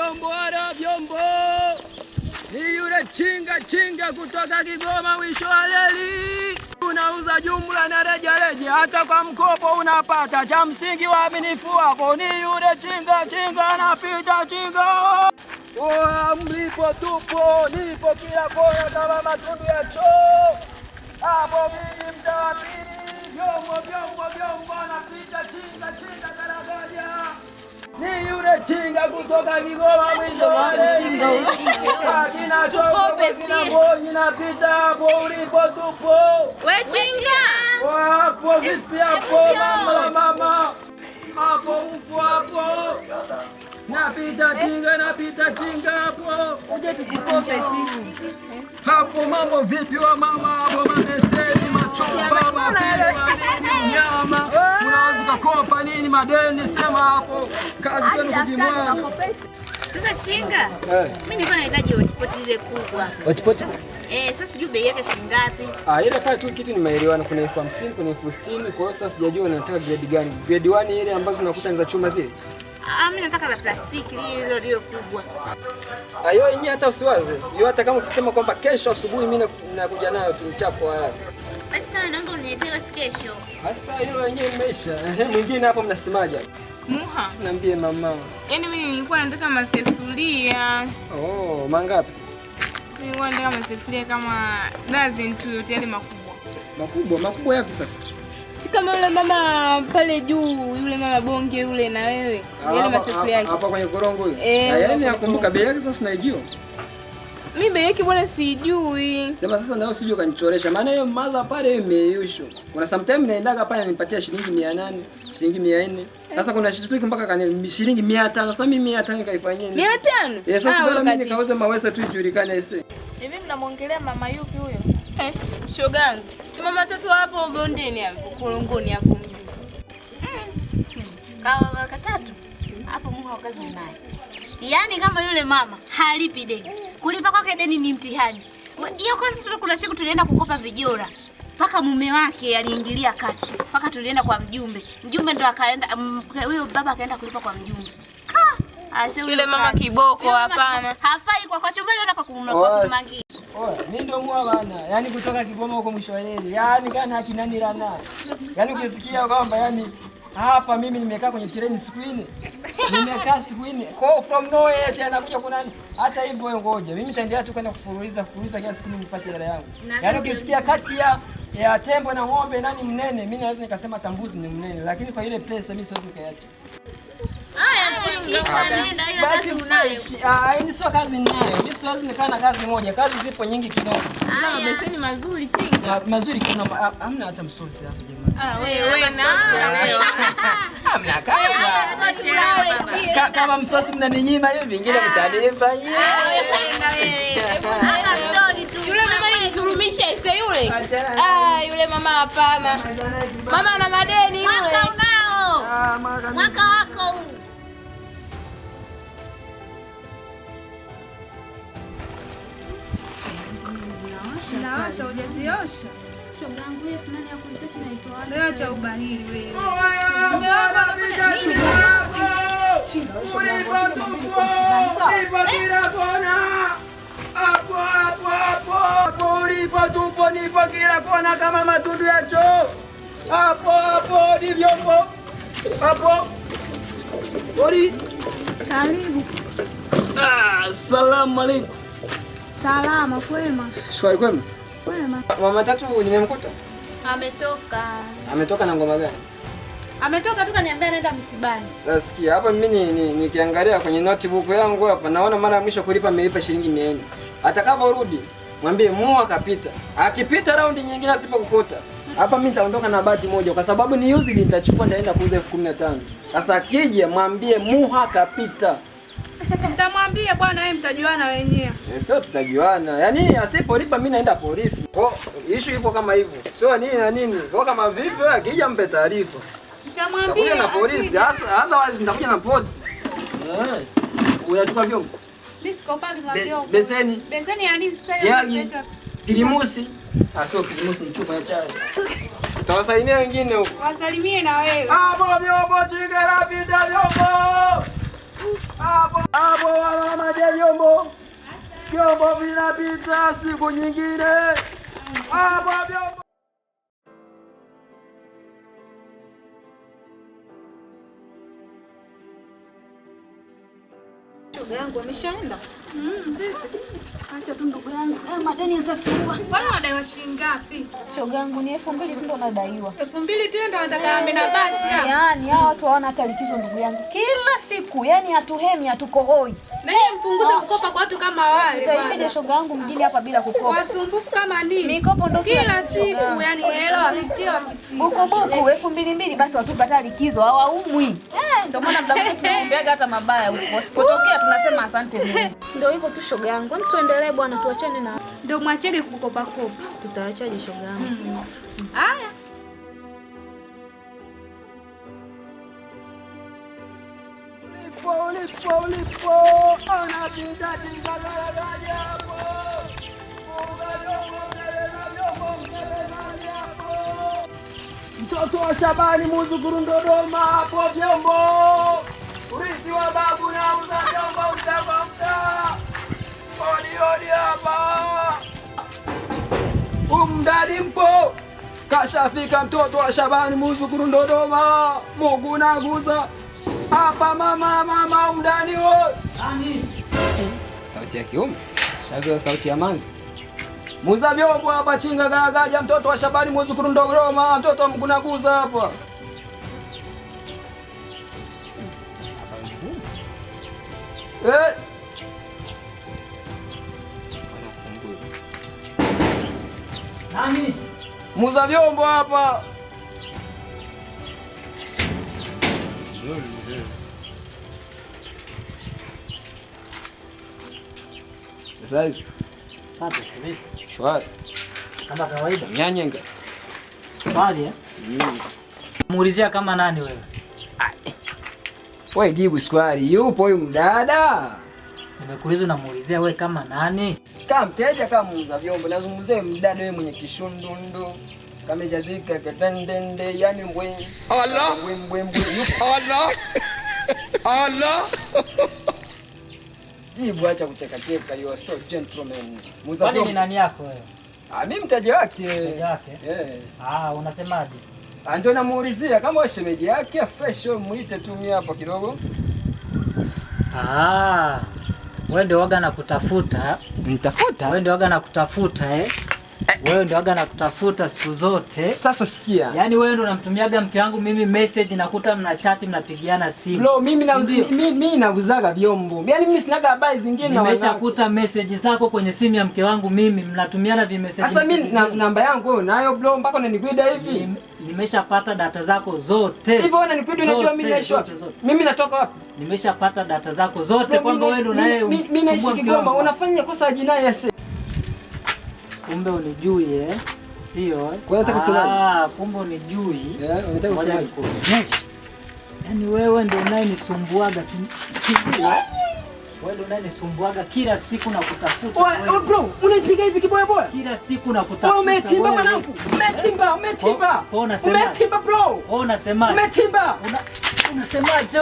vyombo, ara vyombo. Ni yule chinga kutoka Kigoma mwisho wa reli. Unauza jumla na rejareja, hata kwa mkopo unapata. Cha msingi waaminifu wako. Ni yule chinga anapita chinga. Oya, mlipo tupo, nipo kila kona kama matundu ya choo. Hapo mimi mtaa pili, vyombo anapita chinga daraja. Ni yule chinga kutoka Kigoma mwisho wa reli. Tukope si napita hapo ulipo tupo. We chinga. Hapo vipi hapo mama? Hapo mpo hapo. Napita chinga hapo. Uje tukukope sisi. Hapo mambo vipi wa mama? Hapo mameseni machomba nyama. Unaweza kukopa nini madeni? Sema hapo. Kazi kwenu kujimwaga. Sasa chinga. Mimi nilikuwa nahitaji hotpot ile kubwa. Hotpot? Sasa sijui bei yake shilingi ngapi? Ile pale tu kitu nimeelewana, kuna 50,000, kuna 60,000. Kwa hiyo sasa sijajua unataka grade gani. Grade 1 ile ambazo unakuta ni za chuma zile. Mimi nataka la plastiki ile kubwa. Hiyo yenyewe hata usiwaze. Hiyo hata kama ukisema kwamba kesho asubuhi mimi nakuja nayo tumchapo haraka. Basi sana naomba uniletee basi kesho. Sasa hilo yenyewe imeisha. Mwingine hapo mnasemaje? Muha. Niambie mama. Yaani mimi nilikuwa nataka masufuria. Mangapi sasa? Nilikuwa nataka masufuria kama dozen tu yote yale makubwa. Makubwa yapi sasa? Si kama yule mama pale juu, yule mama bonge yule na wewe. Yale masufuria yake. Hapa kwenye korongo yule. Yaani nakumbuka bei yake sasa unaijua? Mimi bei yake bwana sijui. Sema sasa nao sijui kanichoresha. Maana hiyo madha pale imeyusho. Kuna sometime naendaga pale nipatia shilingi 800, shilingi 400. Sasa kuna shilingi mpaka kani shilingi 500. Sasa mimi 500 kaifanyia nini? 500? Sasa bora mimi nikauza mawesa tu ijulikane ese. Hivi mnamwongelea mama yupi huyo? Shogangu. Si mama tatu hapo bondeni hapo, korongoni hapo mjini. Kama mama tatu hapo Muha kazi unayo. Yaani kama yule mama halipi deni. Kulipa kwake deni ni mtihani. Hiyo kwanza kuna siku tulienda kukopa vijora. Paka mume wake aliingilia kati. Paka tulienda kwa mjumbe. Mjumbe ndo akaenda huyo baba akaenda kulipa kwa mjumbe. Yule mama kiboko hapana. Hafai kwa chumbani hata kwa kumangi. Mimi ndio Muha bana. Yaani kutoka Kigoma huko mwisho wa reli. Yaani kana akina nani rana. Yaani ukisikia kwamba yaani hapa mimi nimekaa kwenye treni siku 4. Nimekaa siku 4. Kwa from nowhere tena anakuja kuna nani? Hata hivyo wewe ngoja. Mimi nitaendelea tu kwenda kufuruliza kila siku nipate hela yangu. Yaani ukisikia kati ya tembo na ng'ombe nani mnene, mimi naweza nikasema tambuzi ni mnene, lakini kwa ile pesa mimi siwezi nikaacha. Basi unayo. Ni sio kazi ninayo. Mimi siwezi nikaa na kazi moja. Kazi zipo nyingi kidogo. Beseni mazuri chinga. Mazuri kuna hamna hata msosi hapa jamani. Wewe na. Hamna kazi. Kama msosi mnaninyima hivi vingine mtanipa. Yule mama nizulumisha ise yule. Yule mama hapana. Mama ana madeni yule. Mwaka unao. Mwaka wako huu. Zinaosha hujaziosha. Shogangu wewe fulani ya kulitachi naitoa wapi? Leo cha ubahili wewe. Nipo kila kona kama matundu ya choo. Hapo ni vyombo. Hapo. Ori. Karibu. Asalamu alaykum. Salama kwema. Shwari kwema? Kwema. Mama tatu nimemkuta? Ametoka na ngoma gani? Ametoka tu kaniambia anaenda msibani. Sasa sikia hapa mimi nikiangalia kwenye notebook yangu hapa naona mara ya mwisho kulipa amelipa shilingi 400. Atakaporudi mwambie Muha kapita. Akipita raundi nyingine asipokukuta. Hapa mimi nitaondoka na bati moja kwa sababu ni uzi nitachukua ndaenda kuuza 15,000. Sasa akija mwambie Muha kapita. Nitamwambia bwana wewe mtajuana wenyewe. Sio tutajuana. Yaani asipolipa mimi naenda polisi. Kwa issue ipo kama hivyo. Sio nini na nini. Kwa kama vipi wewe akija mpe taarifa. Nitamwambia. Nitakuja na polisi. Sasa otherwise nitakuja na poti. Unachukua vyombo? Mimi sikopagi vyombo. Beseni. Beseni ya nini sasa hiyo? Kilimusi. Sio kilimusi ni chupa ya chai. Tawasalimia wengine huko. Wasalimie na wewe. Vyombo chinga rapida vyombo. Hapo mama vyombo. Vyombo vinapita siku nyingine. Hapo vyombo. Shoga yangu ameshaenda? Acha tu ndugu yangu. Madeni yatatua. Bwana unadaiwa shilingi ngapi? Shoga yangu ni 2000 tu ndo nadaiwa. 2000 tu ndo nataka amena bati hapa. Yaani hao watu hawana hata likizo ndugu yangu. Kila siku yani hatuhemi hatukohoi. Na yeye mpunguza kukopa kwa watu kama wale. Tutaishaje shoga yangu mjini hapa bila kukopa? Wasumbufu kama nini? Mikopo ndo kila siku yani hela wapitia. Buku 2000 basi watupa hata likizo hawaumwi. Ndio maana mdamu tunaombeaga hata mabaya huko. Wasipotokea tunasema asante Mungu. Ndio hivyo tu shoga yangu. Tuendelee bwana, tuachane na ndio mwachege kukopa kopa. Tutaachaje shoga yangu? Haya. Ulipo anapita tinga daraja hapo. Mtoto wa Shabani Muzukuru Dodoma hapo vyombo. Urithi wa babu na uza vyombo mtaa. Odi hapa. Umdadi mpo. Kashafika mtoto wa Shabani Muzukuru Dodoma. Mungu naguza. Hapa mama umdani wo. Nani? Sauti ya kiume. Shazo sauti ya manzi. Muza vyombo hapa chinga gagaja mtoto wa Shabani Muzukuru Dodoma, mtoto mkunaguza hapa. Nani? Muza vyombo hapa. Sasa Asante sisi. shwari Kama kawaida. nyanyenga Shwari eh? Muulizia kama nani wewe? Wewe jibu swali, yupo huyu mdada? Nimekuuliza unamuulizia wewe kama nani? Kama mteja kama muuza vyombo, nazungumzia mdada wewe mwenye kishundundu. Kama jazika katendende yani mbwe. Allah. Mbwe. Allah. Allah. Jibu acha kucheka, you are so gentleman. Muuza vyombo. Kwani ni nani yako wewe? Mimi mteja wake. Mteja wake? Unasemaje? Ndio namuulizia kama wewe shemeji yake fresh wewe muite tu mimi hapa kidogo. Wewe ndio waga nakutafuta. Nitafuta? Wewe ndio waga nakutafuta Wewe ndio waga nakutafuta siku zote. Sasa sikia. Yaani wewe ndio unamtumiaga mke wangu mimi message nakuta mna chat mnapigiana simu. Bro, mimi nauzaga vyombo. Yaani mimi sinaga habari zingine na wanawake. Nimeshakuta message zako kwenye simu ya mke wangu mimi mnatumiana vimessage. Sasa mimi namba yangu wewe nayo bro mpaka unaniguida hivi. Nimeshapata data zako zote. Hivyo unaniguida unajua mimi naishi wapi? Mimi natoka wapi? Nimeshapata data zako zote kwamba wewe ndio naye. Mimi naishi Kigoma, unafanya kosa la jinai ya sasa. Kumbe unijui sio? Kwa hiyo nataka kusemaje? Kumbe unijui. Unataka kusemaje? Yaani wewe ndio unayenisumbuaga wewe ndio unayenisumbuaga kila siku na kutafuta. Wewe bro, unaipiga hivi kiboya boya? Kila siku na kutafuta. Wewe umetimba mwanangu. Umetimba. Unasema. Umetimba bro. Wewe unasema. Umetimba. Unasemaje?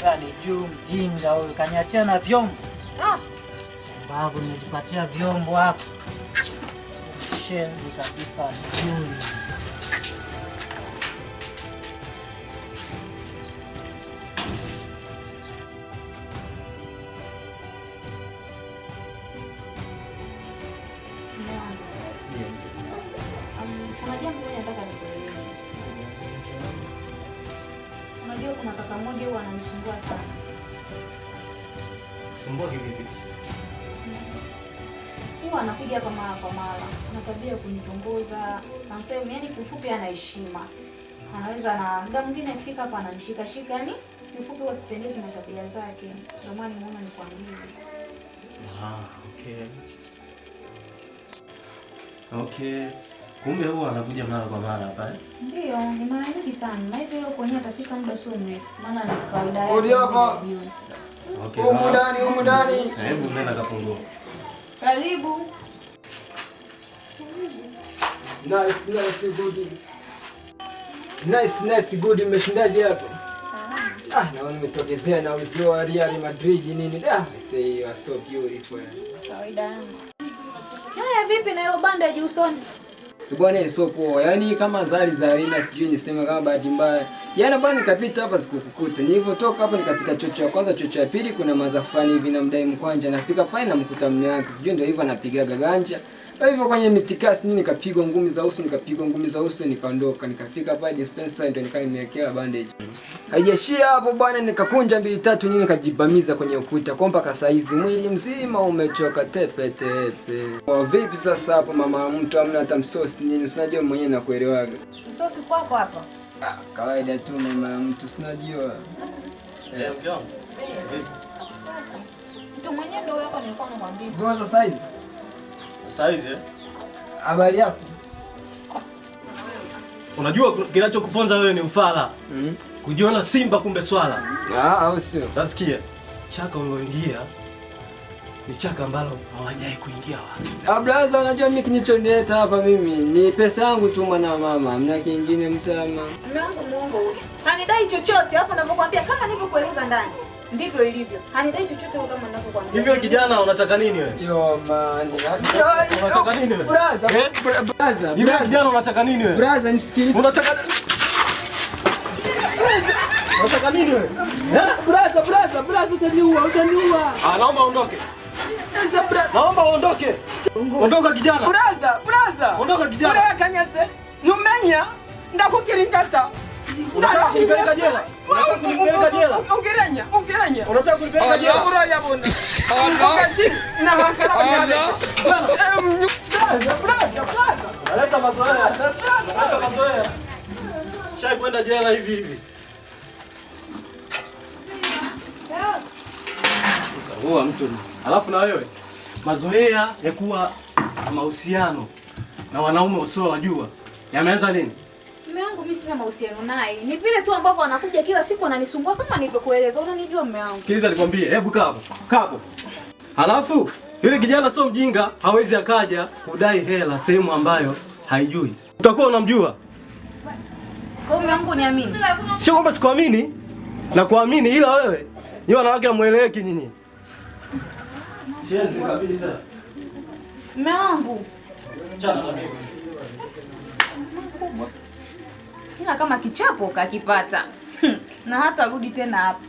Yaani juu mjinga huyu kaniachia na vyombo. Babu nimejipatia vyombo hapa. Shenzi kabisa juu. Unajua kuna kaka mmoja huwa ananisumbua sana. Kusumbua kivipi? Huwa anakuja hapa mara kwa mara. Ana tabia kunitongoza. Sometimes yani kifupi ana heshima. Anaweza na muda mwingine akifika hapa ananishika shika yani kifupi huwa sipendezi na tabia zake. Ndio maana nimeona nikwambie. Okay. Kumbe huwa anakuja mara kwa mara hapa Ndio, ni mara nyingi sana. Na hivi leo kwenye atafika muda sio mrefu. Maana ni kawaida yake. Odi hapa. Okay. Humu ndani. Hebu nenda kafungua. Karibu. Nice good. Nice good. Mmeshindaje hapo? Salama. Naona umetokezea na uzio wa Real Madrid nini? Say you are so beautiful. Kawaida yangu. Haya vipi na ile bandage usoni? Bwana sio poa. Yaani kama zali za aina sijui niseme kama bahati mbaya. Yaani bwana nikapita hapa sikukukuta. Nilivyotoka hapa nikapita chocho ya kwanza, chocho ya pili kuna mazafani hivi na mdai mkwanja. Nafika pale namkuta mume wake. Sijui ndio hivyo anapiga gaganja. Kwa hivyo kwenye mitikasi nini nikapigwa ngumi za uso nikaondoka. Nikafika pale dispenser ndio nikamwekea bandage. Haijashia hapo bwana, nikakunja 2-3 nini nikajibamiza kwenye ukuta. Kwa mpaka saa hizi mwili mzima umechoka tepe. Kwa vipi sasa hapo mama mtu hamna hata msosi nini? Unajua mwenyewe nakuelewaga. Msosi kwako hapa? Kawaida tu mama mtu unajua. Mke wangu. Mtu mwenyewe ndio hapa nilikuwa namwambia. Bro sasa hizi. Saizi Habari yako? unajua kinachokuponza wewe ni ufala. Kujiona simba kumbe swala. Au sio? Sasa sikia. Chaka unaoingia ni chaka ambalo hawajai kuingia watu. Brother, unajua mimi kinichonileta hapa mimi ni pesa yangu tu mwana mama, hamna kingine mtama. Mume wangu muongo huyu. Hanidai chochote hapo ninavyokuambia, kama nilivyokueleza ndani. Ndivyo ilivyo. Hanidai chochote kama ninavyokuambia. Hivyo kijana unataka nini wewe? Yo man. Unataka nini wewe? Brother. Hivyo kijana unataka nini wewe? Brother nisikilize. Unataka nini wewe? Brother, utaniua. Naomba uondoke. Sasa brother. Naomba uondoke. Ondoka kijana. Brother. Ondoka kijana. Ura kanyatse. Numenya ndakukiringata. Unataka kunipeleka jela? Unataka kunipeleka jela? Ongeranya. Unataka kunipeleka jela? Ura yabona. Wakati na hakara yale. Brother. Leta mazoea. Shai kwenda jela hivi. Huwa mtu. Alafu na wewe mazoea ya kuwa na mahusiano na wanaume usiowajua yameanza lini? Mume wangu mimi sina mahusiano naye. Ni vile tu ambapo anakuja kila siku ananisumbua kama nilivyokueleza. Unanijua mume wangu. Sikiliza nikwambie, hebu kaa hapo. Halafu yule kijana sio mjinga, hawezi akaja kudai hela sehemu ambayo haijui. Utakuwa unamjua. Kwa mume wangu niamini. Sio kwamba sikuamini na kuamini, ila wewe ni wanawake amueleweki nyinyi. Shenzi kabisa. Mume wangu. Chana na mimi. Ila kama kichapo kakipata. Na hata rudi tena hapa.